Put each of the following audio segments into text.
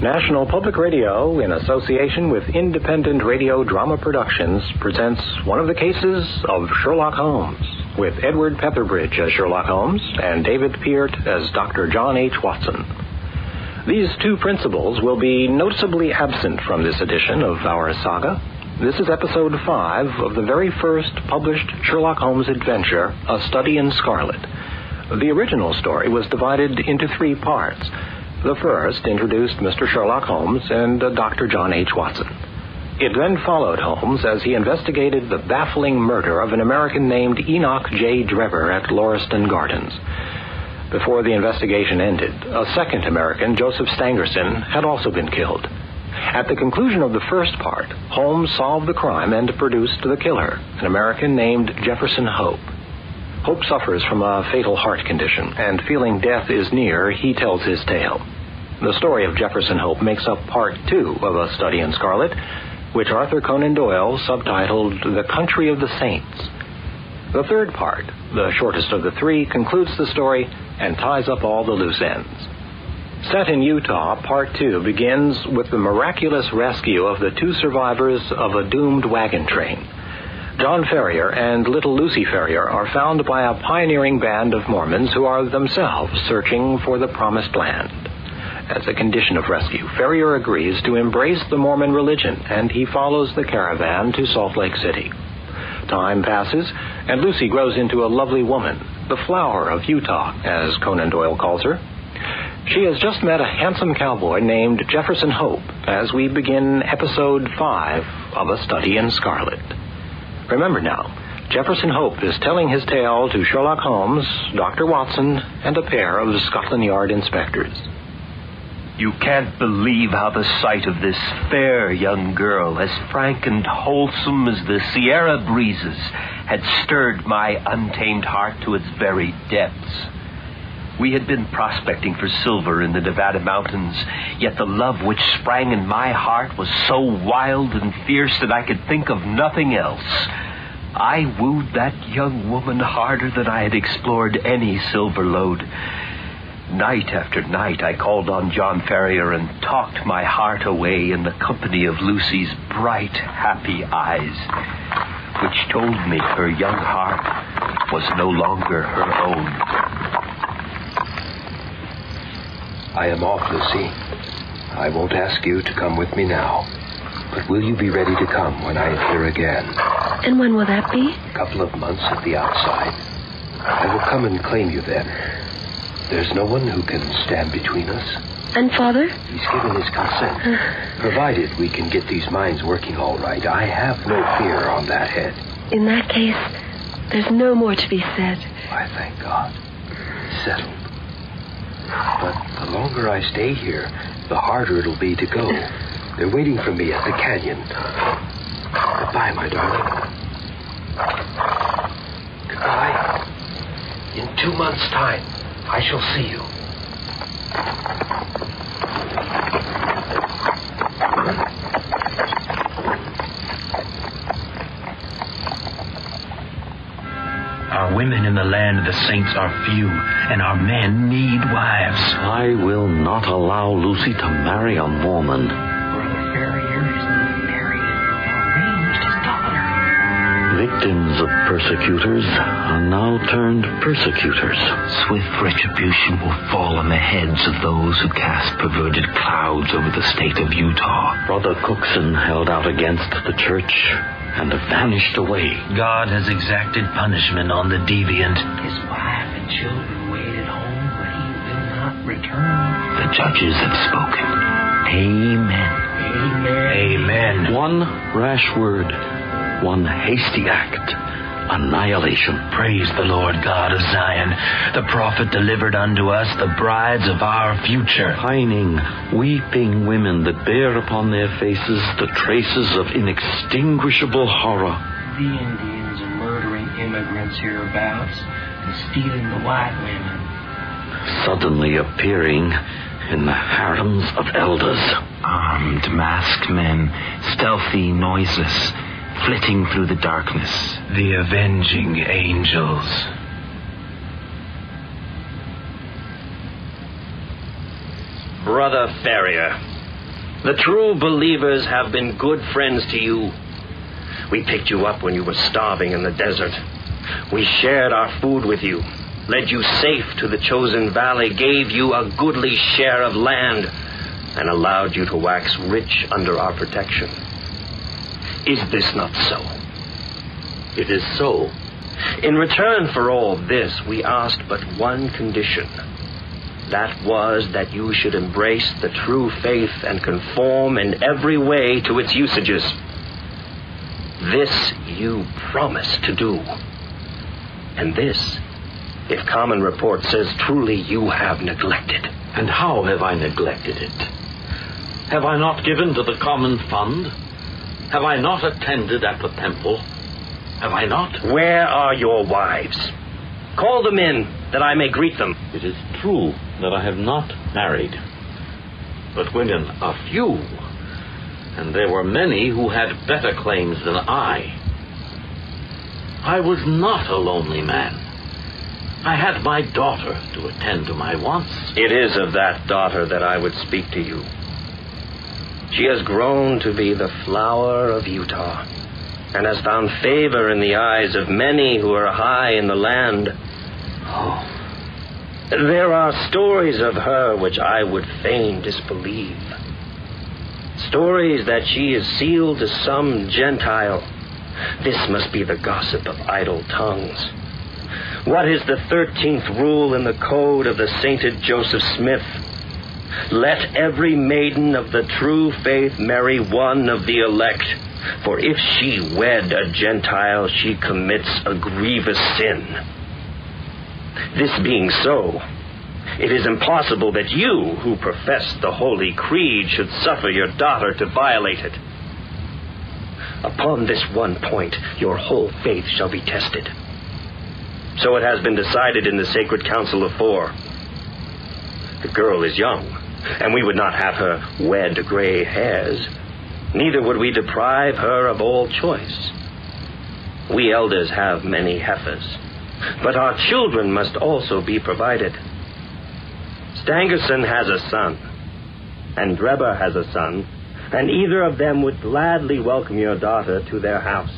National Public Radio, in association with Independent Radio Drama Productions, presents one of the cases of Sherlock Holmes, with Edward Petherbridge as Sherlock Holmes and David Peart as Dr. John H. Watson. These two principals will be noticeably absent from this edition of our saga. This is episode 5 of the very first published Sherlock Holmes adventure, A Study in Scarlet. The original story was divided into 3 parts. The first introduced Mr. Sherlock Holmes and Dr. John H. Watson. It then followed Holmes as he investigated the baffling murder of an American named Enoch J. Drever at Lauriston Gardens. Before the investigation ended, a second American, Joseph Stangerson, had also been killed. At the conclusion of the first part, Holmes solved the crime and produced the killer, an American named Jefferson Hope. Hope suffers from a fatal heart condition, and feeling death is near, he tells his tale. The story of Jefferson Hope makes up part 2 of A Study in Scarlet, which Arthur Conan Doyle subtitled The Country of the Saints. The third part, the shortest of the 3, concludes the story and ties up all the loose ends. Set in Utah, part 2 begins with the miraculous rescue of the 2 survivors of a doomed wagon train. John Ferrier and little Lucy Ferrier are found by a pioneering band of Mormons who are themselves searching for the promised land. As a condition of rescue, Ferrier agrees to embrace the Mormon religion, and he follows the caravan to Salt Lake City. Time passes, and Lucy grows into a lovely woman, the flower of Utah, as Conan Doyle calls her. She has just met a handsome cowboy named Jefferson Hope as we begin episode 5 of A Study in Scarlet. Remember now, Jefferson Hope is telling his tale to Sherlock Holmes, Dr. Watson, and a pair of Scotland Yard inspectors. You can't believe how the sight of this fair young girl, as frank and wholesome as the Sierra breezes, had stirred my untamed heart to its very depths. We had been prospecting for silver in the Nevada mountains, yet the love which sprang in my heart was so wild and fierce that I could think of nothing else. I wooed that young woman harder than I had explored any silver lode. Night after night I called on John Ferrier and talked my heart away in the company of Lucy's bright, happy eyes, which told me her young heart was no longer her own. I am off, Lucy. I won't ask you to come with me now. But will you be ready to come when I appear again? And when will that be? A couple of months at the outside. I will come and claim you then. There's no one who can stand between us. And Father? He's given his consent. Provided we can get these mines working all right, I have no fear on that head. In that case, there's no more to be said. I thank God. Settled. But the longer I stay here, the harder it'll be to go. They're waiting for me at the canyon. Goodbye, my darling. Goodbye. In 2 months' time, I shall see you. Our women in the land of the saints are few, and our men need wives. I will not allow Lucy to marry a Mormon. Brother Ferrier is married and arranged his daughter. Victims of persecutors are now turned persecutors. Swift retribution will fall on the heads of those who cast perverted clouds over the state of Utah. Brother Cookson held out against the church and vanished away. God has exacted punishment on the deviant. His wife and children wait at home, but he will not return. The judges have spoken. Amen. Amen. Amen. One rash word, one hasty act, annihilation. Praise the Lord God of Zion. The prophet delivered unto us the brides of our future. Pining, weeping women that bear upon their faces the traces of inextinguishable horror. The Indians are murdering immigrants hereabouts and stealing the white women. Suddenly appearing in the harems of elders. Armed, masked men, stealthy, noiseless, flitting through the darkness. The avenging angels. Brother Ferrier, The true believers have been good friends to you. We picked you up when you were starving in the desert. We shared our food with you, led you safe to the chosen valley, gave you a goodly share of land, and allowed you to wax rich under our protection. Is this not so? It is so. In return for all this, we asked but one condition. That was that you should embrace the true faith and conform in every way to its usages. This you promised to do. And this, if common report says truly, you have neglected. And how have I neglected it? Have I not given to the common fund? Have I not attended at the temple? Have I not? Where are your wives? Call them in, that I may greet them. It is true that I have not married, but women a few, and there were many who had better claims than I. I was not a lonely man. I had my daughter to attend to my wants. It is of that daughter that I would speak to you. She has grown to be the flower of Utah, and has found favor in the eyes of many who are high in the land. Oh. There are stories of her which I would fain disbelieve. Stories that she is sealed to some Gentile. This must be the gossip of idle tongues. What is the 13th rule in the code of the sainted Joseph Smith? Let every maiden of the true faith marry one of the elect, for if she wed a Gentile, she commits a grievous sin. This being so, it is impossible that you, who profess the Holy Creed, should suffer your daughter to violate it. Upon this one point, your whole faith shall be tested. So it has been decided in the Sacred Council of Four. The girl is young, and we would not have her wed gray hairs. Neither would we deprive her of all choice. We elders have many heifers, but our children must also be provided. Stangerson has a son, and Drebber has a son, and either of them would gladly welcome your daughter to their house.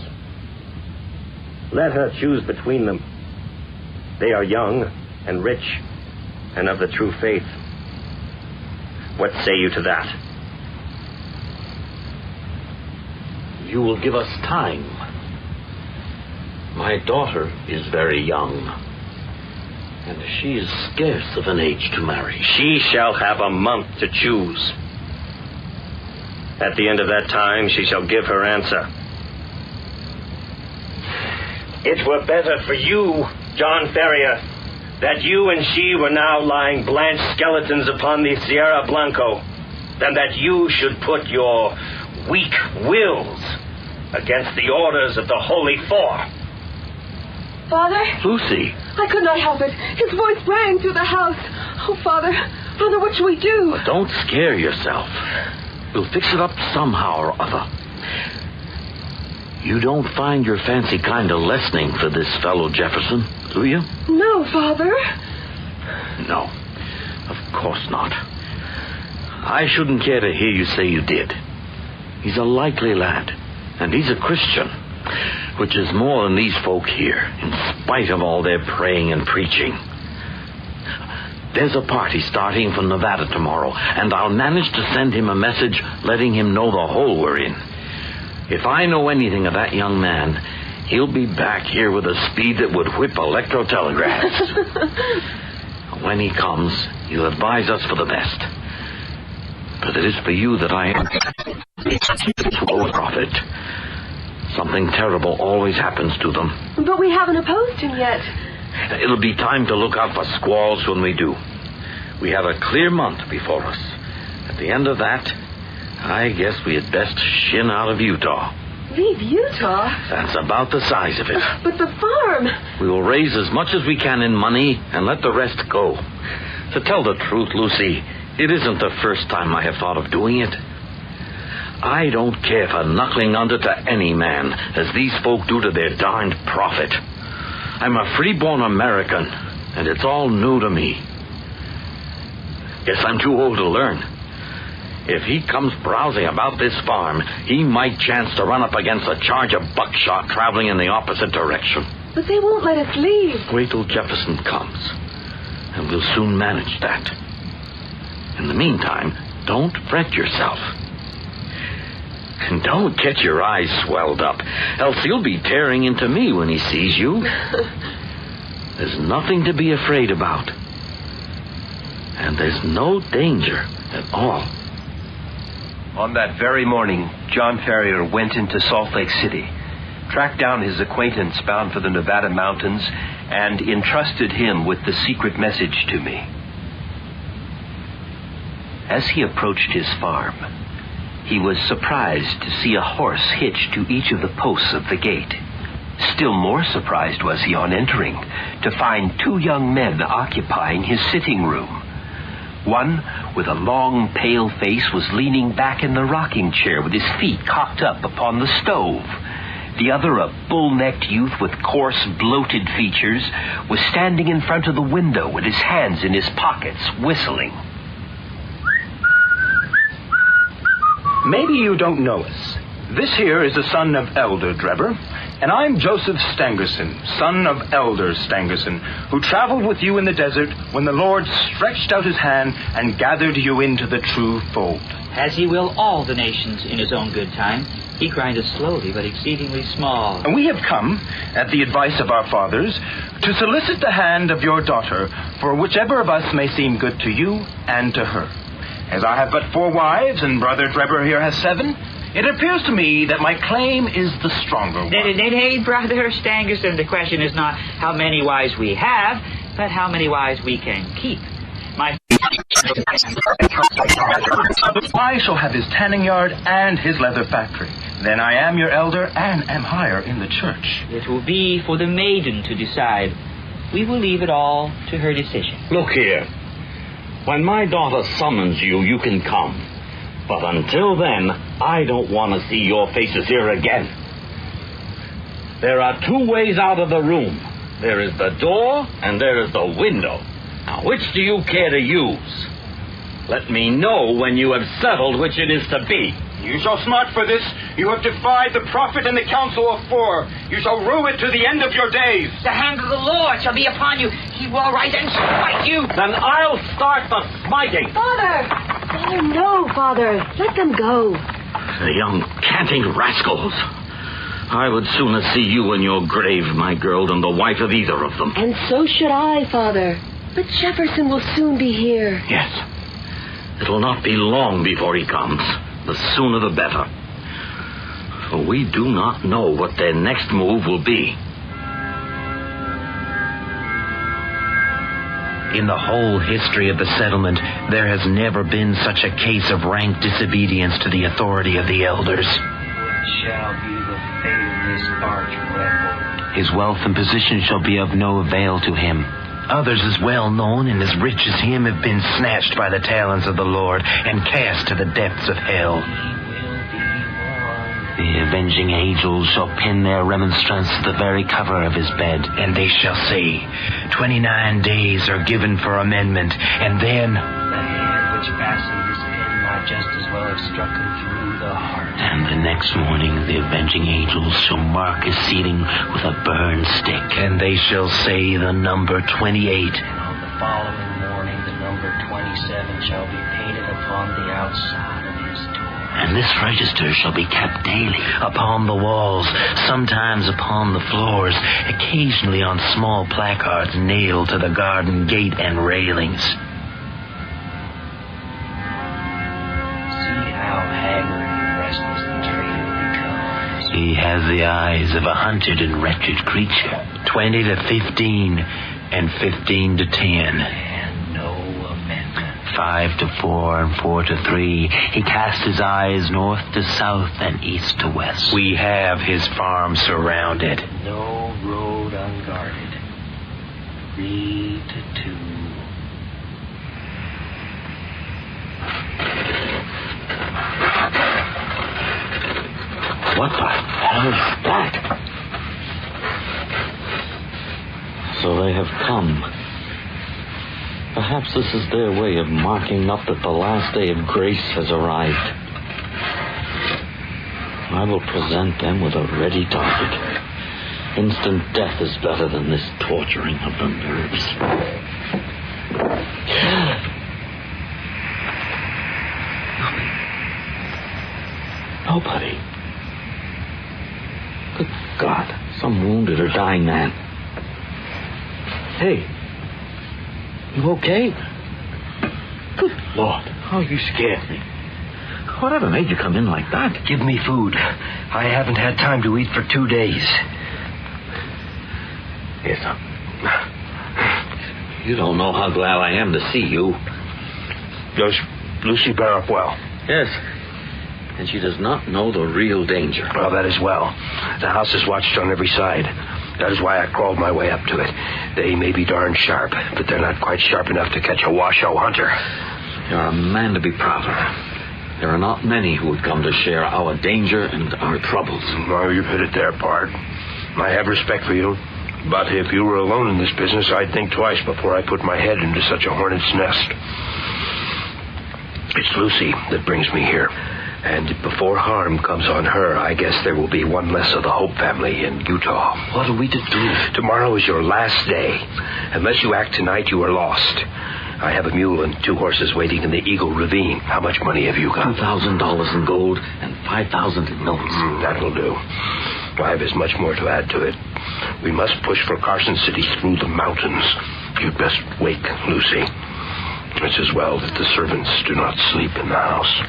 Let her choose between them. They are young and rich and of the true faith. What say you to that? You will give us time. My daughter is very young, and she is scarce of an age to marry. She shall have a month to choose. At the end of that time, she shall give her answer. It were better for you, John Ferrier, that you and she were now lying blanched skeletons upon the Sierra Blanco, than that you should put your weak wills against the orders of the Holy Four. Father? Lucy! I could not help it. His voice rang through the house. Oh, Father, what shall we do? Don't scare yourself. We'll fix it up somehow or other. You don't find your fancy kind of lessening for this fellow Jefferson, do you? No, Father. No, of course not. I shouldn't care to hear you say you did. He's a likely lad, and he's a Christian, which is more than these folk here, in spite of all their praying and preaching. There's a party starting from Nevada tomorrow, and I'll manage to send him a message letting him know the hole we're in. If I know anything of that young man, he'll be back here with a speed that would whip electro-telegraphs. When he comes, he'll advise us for the best. But it is for you that I am a prophet. Something terrible always happens to them. But we haven't opposed him yet. It'll be time to look out for squalls when we do. We have a clear month before us. At the end of that, I guess we had best shin out of Utah. Leave Utah? That's about the size of it. But the farm... We will raise as much as we can in money and let the rest go. To tell the truth, Lucy, it isn't the first time I have thought of doing it. I don't care for knuckling under to any man, as these folk do to their darned prophet. I'm a free-born American, and it's all new to me. Guess I'm too old to learn. If he comes browsing about this farm, he might chance to run up against a charge of buckshot traveling in the opposite direction. But they won't let us leave. Wait till Jefferson comes, and we'll soon manage that. In the meantime, don't fret yourself. And don't get your eyes swelled up, else he'll be tearing into me when he sees you. There's nothing to be afraid about. And there's no danger at all. On that very morning, John Ferrier went into Salt Lake City, tracked down his acquaintance bound for the Nevada mountains, and entrusted him with the secret message to me. As he approached his farm, he was surprised to see a horse hitched to each of the posts of the gate. Still more surprised was he on entering to find two young men occupying his sitting room. One, with a long, pale face, was leaning back in the rocking chair with his feet cocked up upon the stove. The other, a bull-necked youth with coarse, bloated features, was standing in front of the window with his hands in his pockets, whistling. Maybe you don't know us. This here is the son of Elder Drebber, and I'm Joseph Stangerson, son of Elder Stangerson, who traveled with you in the desert when the Lord stretched out his hand and gathered you into the true fold. As he will all the nations in his own good time, he grindeth slowly but exceedingly small. And we have come, at the advice of our fathers, to solicit the hand of your daughter for whichever of us may seem good to you and to her. As I have but 4 wives and Brother Drebber here has 7, it appears to me that my claim is the stronger one. Nay, Brother Stangerson, the question is not how many wives we have, but how many wives we can keep. I shall have his tanning yard and his leather factory. Then I am your elder and am higher in the church. It will be for the maiden to decide. We will leave it all to her decision. Look here. When my daughter summons you, you can come. But until then, I don't want to see your faces here again. There are 2 ways out of the room. There is the door and there is the window. Now, which do you care to use? Let me know when you have settled which it is to be. You shall smart for this. You have defied the prophet and the council of 4. You shall rue it to the end of your days. The hand of the Lord shall be upon you. He will rise and smite you. Then I'll start the smiting. Father! Father, no, Father. Let them go. The young canting rascals. I would sooner see you in your grave, my girl, than the wife of either of them. And so should I, Father. But Jefferson will soon be here. Yes. It'll not be long before he comes. The sooner the better. For we do not know what their next move will be. In the whole history of the settlement, there has never been such a case of rank disobedience to the authority of the elders. What shall be the fate of this arch rebel? His wealth and position shall be of no avail to him. Others as well known and as rich as him have been snatched by the talons of the Lord and cast to the depths of hell. The avenging angels shall pin their remonstrance to the very cover of his bed. And they shall say, 29 days are given for amendment, and then... The hand which fastened this pin might just as well have struck him through the heart. And the next morning the avenging angels shall mark his seating with a burned stick. And they shall say the number 28. And on the following morning the number 27 shall be painted upon the outside of his door. And this register shall be kept daily. Upon the walls, sometimes upon the floors, occasionally on small placards nailed to the garden gate and railings. See how haggard and restless the traitor becomes. He has the eyes of a hunted and wretched creature. 20 to 15, and 15 to 10. And no amendment. 5 to 4 and 4 to 3. He cast his eyes north to south and east to west. We have his farm surrounded. No road unguarded. 3 to 2. What the hell is that? So they have come. Perhaps this is their way of marking up that the last day of grace has arrived. I will present them with a ready target. Instant death is better than this torturing of the nerves. Nobody. Good God, some wounded or dying man. Hey, you okay? Good Lord, how you scared me. Whatever made you come in like that? Give me food. I haven't had time to eat for 2 days. Yes, you don't know how glad I am to see you. Does Lucy bear up well? Yes. And she does not know the real danger. Well, that is well. The house is watched on every side. That is why I crawled my way up to it. They may be darn sharp, but they're not quite sharp enough to catch a washoe hunter. You're a man to be proud of. There are not many who would come to share our danger and our troubles. Well, you've hit it there, Peart. I have respect for you. But if you were alone in this business, I'd think twice before I put my head into such a hornet's nest. It's Lucy that brings me here. And before harm comes on her, I guess there will be one less of the Hope family in Utah. What are we to do? Tomorrow is your last day. Unless you act tonight, you are lost. I have a mule and 2 horses waiting in the Eagle Ravine. How much money have you got? $2,000 in gold and $5,000 in notes. That'll do. I have as much more to add to it. We must push for Carson City through the mountains. You'd best wake Lucy. It's as well that the servants do not sleep in the house.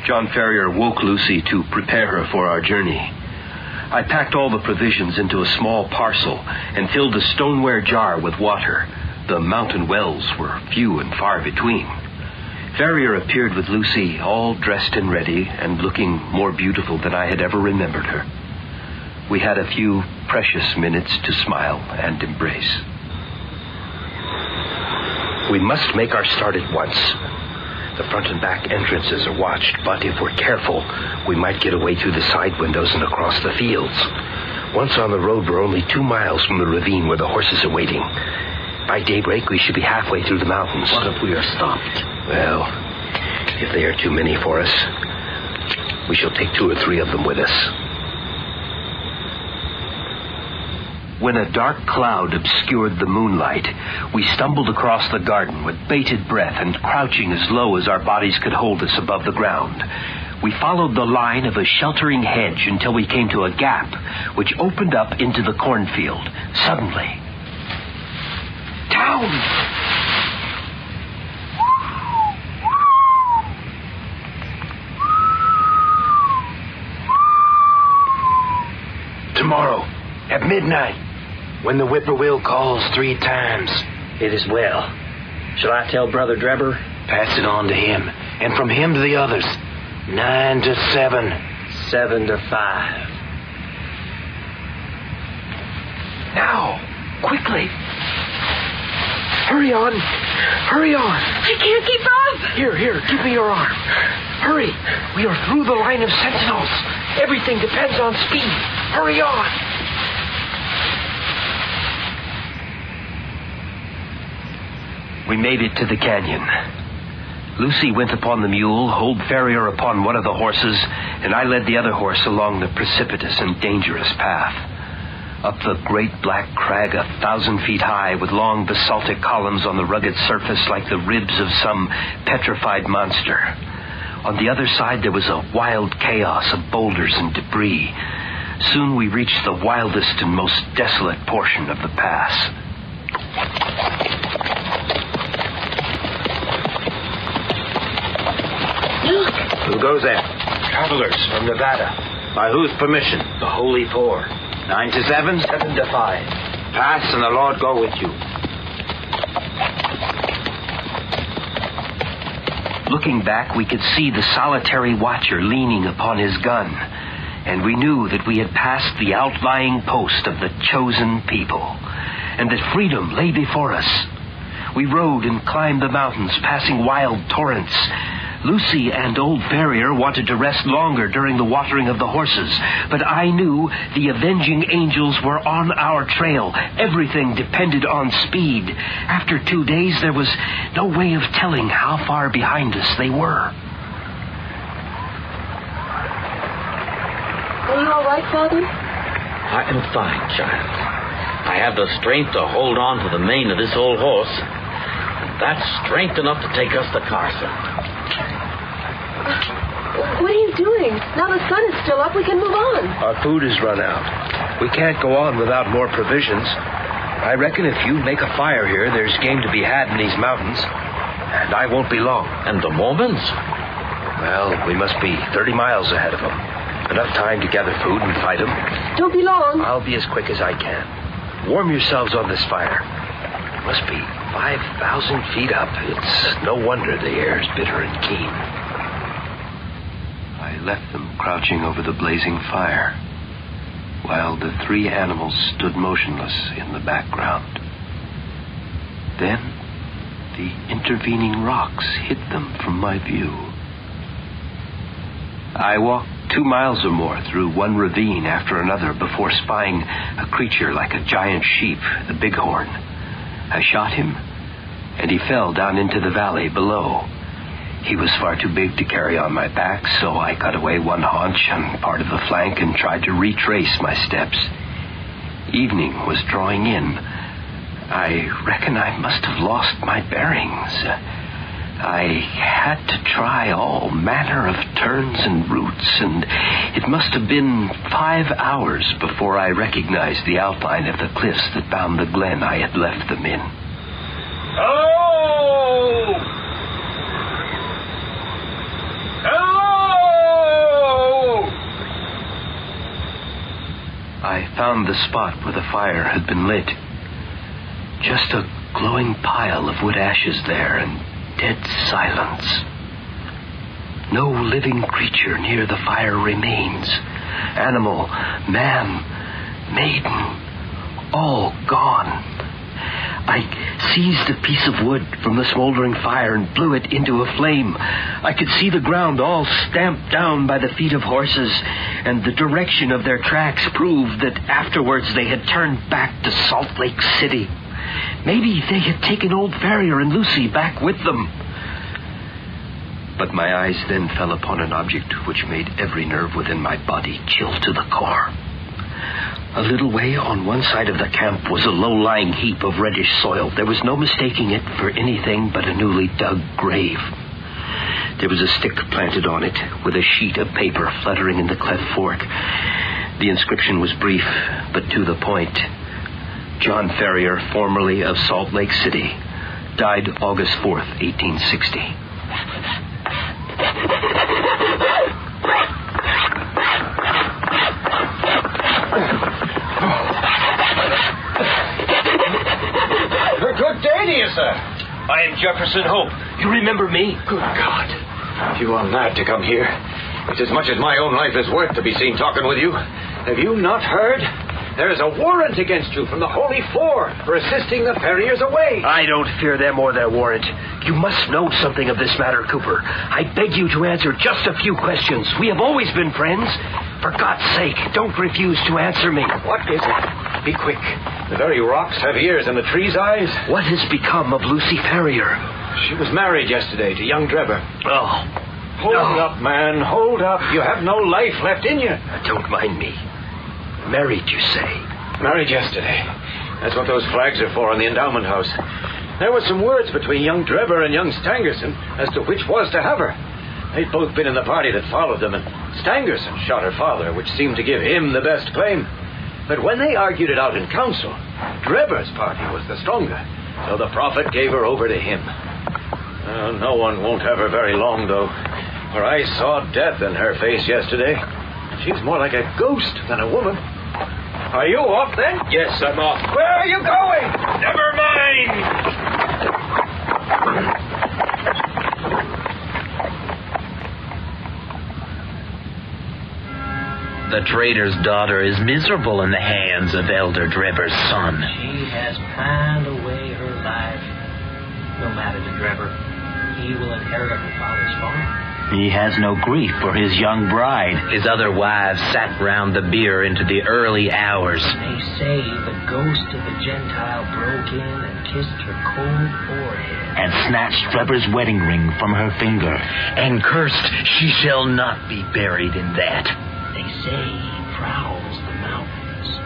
John Ferrier woke Lucy to prepare her for our journey. I packed all the provisions into a small parcel and filled a stoneware jar with water. The mountain wells were few and far between. Ferrier appeared with Lucy, all dressed and ready, and looking more beautiful than I had ever remembered her. We had a few precious minutes to smile and embrace. We must make our start at once. The front and back entrances are watched, but if we're careful, we might get away through the side windows and across the fields. Once on the road, we're only 2 miles from the ravine where the horses are waiting. By daybreak, we should be halfway through the mountains. What if we are stopped? Well, if they are too many for us, we shall take 2 or 3 of them with us. When a dark cloud obscured the moonlight, we stumbled across the garden with bated breath and crouching as low as our bodies could hold us above the ground. We followed the line of a sheltering hedge until we came to a gap, which opened up into the cornfield. Suddenly, down! Tomorrow, at midnight, when the whippoorwill calls 3 times. It is well. Shall I tell Brother Drebber? Pass it on to him, and from him to the others. 9 to 7. 7 to 5. Now, quickly. Hurry on. Hurry on. I can't keep up. Here, give me your arm. Hurry. We are through the line of sentinels. Everything depends on speed. Hurry on. We made it to the canyon. Lucy went upon the mule, old Ferrier upon one of the horses, and I led the other horse along the precipitous and dangerous path. Up the great black crag 1,000 feet high, with long basaltic columns on the rugged surface like the ribs of some petrified monster. On the other side there was a wild chaos of boulders and debris. Soon we reached the wildest and most desolate portion of the pass. Look. Who goes there? Travelers from Nevada. By whose permission? The Holy Four. 9 to 7? 7 to 5. Pass, and the Lord go with you. Looking back, we could see the solitary watcher leaning upon his gun, and we knew that we had passed the outlying post of the chosen people, and that freedom lay before us. We rode and climbed the mountains, passing wild torrents. Lucy and old Farrier wanted to rest longer during the watering of the horses, but I knew the avenging angels were on our trail. Everything depended on speed. After 2 days, there was no way of telling how far behind us they were. Are you all right, Father? I am fine, child. I have the strength to hold on to the mane of this old horse. That's strength enough to take us to Carson. What are you doing? Now the sun is still up, we can move on. Our food is run out. We can't go on without more provisions. I reckon if you make a fire here, there's game to be had in these mountains. And I won't be long. And the Mormons? Well, we must be 30 miles ahead of them. Enough time to gather food and fight them. Don't be long. I'll be as quick as I can. Warm yourselves on this fire. It must be 5,000 feet up. It's no wonder the air is bitter and keen. I left them crouching over the blazing fire, while the 3 animals stood motionless in the background. Then, the intervening rocks hid them from my view. I walked 2 miles or more through one ravine after another before spying a creature like a giant sheep, the bighorn. I shot him, and he fell down into the valley below. He was far too big to carry on my back, so I cut away one haunch and part of the flank and tried to retrace my steps. Evening was drawing in. I reckon I must have lost my bearings. I had to try all manner of turns and routes, and it must have been 5 hours before I recognized the outline of the cliffs that bound the glen I had left them in. Hello! Hello! I found the spot where the fire had been lit. Just a glowing pile of wood ashes there, and dead silence. No living creature near the fire remains. Animal, man, maiden, all gone. I seized a piece of wood from the smoldering fire and blew it into a flame. I could see the ground all stamped down by the feet of horses, and the direction of their tracks proved that afterwards they had turned back to Salt Lake City. Maybe they had taken old Farrier and Lucy back with them. But my eyes then fell upon an object which made every nerve within my body chill to the core. A little way on one side of the camp was a low-lying heap of reddish soil. There was no mistaking it for anything but a newly dug grave. There was a stick planted on it with a sheet of paper fluttering in the cleft fork. The inscription was brief, but to the point. John Farrier, formerly of Salt Lake City, died August 4th, 1860. Good day to you, sir. I am Jefferson Hope. You remember me? Good God. You are mad to come here. It's as much as my own life is worth to be seen talking with you. Have you not heard? There is a warrant against you from the Holy Four for assisting the Farriers away. I don't fear them or their warrant. You must know something of this matter, Cooper. I beg you to answer just a few questions. We have always been friends. For God's sake, don't refuse to answer me. What is it? Be quick. The very rocks have ears and the trees eyes. What has become of Lucy Farrier? She was married yesterday to young Drebber. Oh. Hold up, man. Hold up. You have no life left in you. Don't mind me. Married, you say? Married yesterday. That's what those flags are for in the endowment house. There were some words between young Drebber and young Stangerson as to which was to have her. They'd both been in the party that followed them, and Stangerson shot her father, which seemed to give him the best claim. But when they argued it out in council, Drebber's party was the stronger, so the prophet gave her over to him. No one won't have her very long, though, for I saw death in her face yesterday. She's more like a ghost than a woman. Are you off, then? Yes, I'm off. Where are you going? Never mind! The trader's daughter is miserable in the hands of Elder Drebber's son. She has pined away her life. No matter to Drebber, he will inherit her father's farm. He has no grief for his young bride. His other wives sat round the bier into the early hours. They say the ghost of the Gentile broke in and kissed her cold forehead. And snatched Trevor's wedding ring from her finger. And cursed, she shall not be buried in that. They say he prowls the mountains.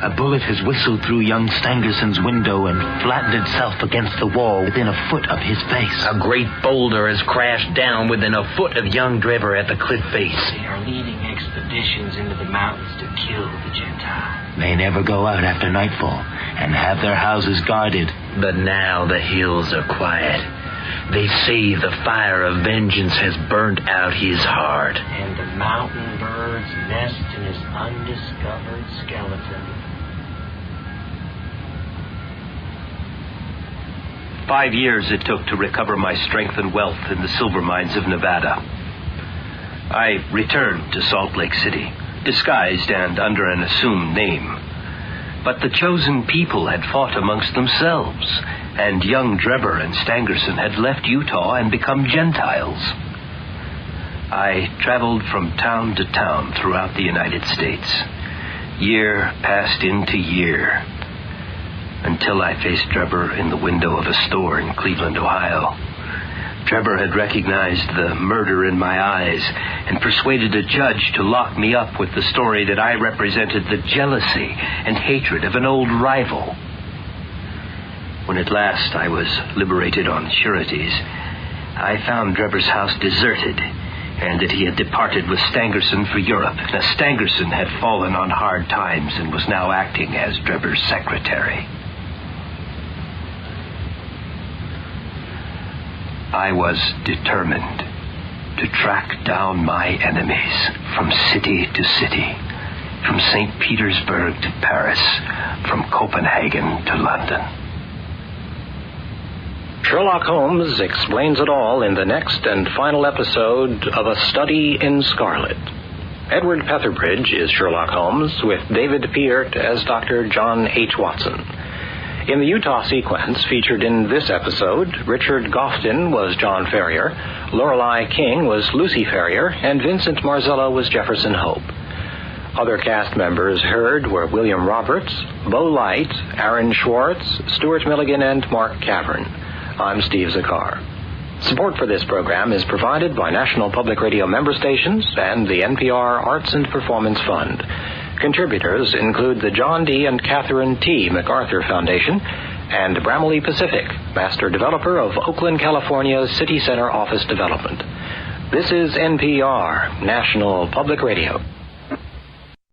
A bullet has whistled through young Stangerson's window and flattened itself against the wall within a foot of his face. A great boulder has crashed down within a foot of young Trevor at the cliff face. They are leading expeditions into the mountains to kill the Gentile. They never go out after nightfall and have their houses guarded. But now the hills are quiet. They say the fire of vengeance has burnt out his heart. And the mountain birds nest in his undiscovered skeleton. 5 years it took to recover my strength and wealth in the silver mines of Nevada. I returned to Salt Lake City, disguised and under an assumed name. But the chosen people had fought amongst themselves, and young Drebber and Stangerson had left Utah and become Gentiles. I traveled from town to town throughout the United States. Year passed into year, until I faced Drebber in the window of a store in Cleveland, Ohio. Drebber had recognized the murder in my eyes and persuaded a judge to lock me up with the story that I represented the jealousy and hatred of an old rival. When at last I was liberated on sureties, I found Drebber's house deserted and that he had departed with Stangerson for Europe. Now, Stangerson had fallen on hard times and was now acting as Drebber's secretary. I was determined to track down my enemies from city to city, from St. Petersburg to Paris, from Copenhagen to London. Sherlock Holmes explains it all in the next and final episode of A Study in Scarlet. Edward Petherbridge is Sherlock Holmes, with David Peart as Dr. John H. Watson. In the Utah sequence featured in this episode, Richard Gofton was John Ferrier, Lorelei King was Lucy Ferrier, and Vincent Marzella was Jefferson Hope. Other cast members heard were William Roberts, Bo Light, Aaron Schwartz, Stuart Milligan, and Mark Cavern. I'm Steve Zakar. Support for this program is provided by National Public Radio member stations and the NPR Arts and Performance Fund. Contributors include the John D. and Catherine T. MacArthur Foundation and Bramley Pacific, master developer of Oakland, California's City Center Office Development. This is NPR, National Public Radio.